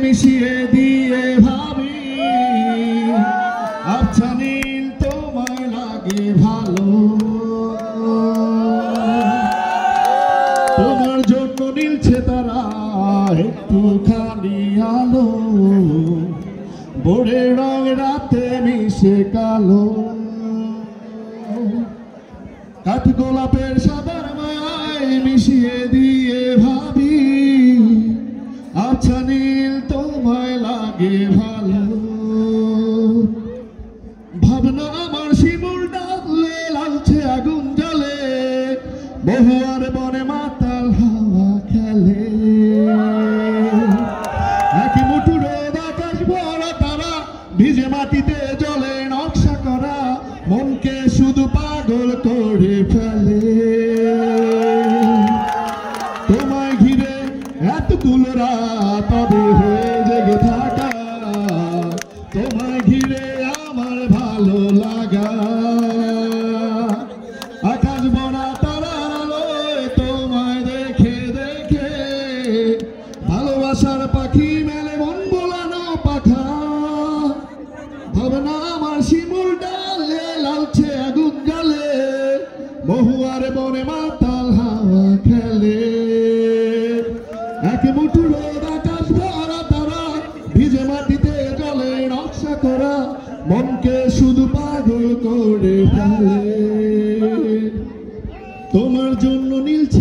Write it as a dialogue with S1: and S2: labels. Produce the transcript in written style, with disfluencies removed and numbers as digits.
S1: মিশিয়ে দিয়ে ভাবি আচ্ছা নীল তোমায় লাগে ভালো, তোমার জন্য নীলছে তারা একটুখানি আলো, ভোরের রং রাতে মিশে কালো, কাঠ গোলাপের সাদার মায়ায় মিশিয়ে দিয়ে ভাবি আচ্ছা নীল তোমায় লাগে ভালো। ভাবনা আমার শিমুল ডালে লালছে আগুন জ্বলে, বহুয়ার বনে মাতাল হাওয়া খেলে, একই মুঠো রোদ আকাশ ভরা তারা ভিজে মাটিতে জলে নকশা করা মনকে শুধু পাগল করে ফেলে। তোমায় ঘিরে এতগুলো রাত তবে হয়ে জেগে থাকা, তোমায় ঘিরে আমার ভালো লাগা, আকাশ ভরা তারার আলোয় তোমায় দেখে দেখে ভালোবাসার পাখি মেলে মন বোলানো পাখা। ভাবনা আমার শিমুল ডালে লালছে আগুন জ্বলে, বহুয়ার বনে মাতাল হাওয়া খেলে, এক মুঠো রোদ আকাশ ভরা তারা ভিজে মাটিতে জলে নকশা করা মনকে শুধু পাগল করে ফেলে। তোমার জন্য নীলছে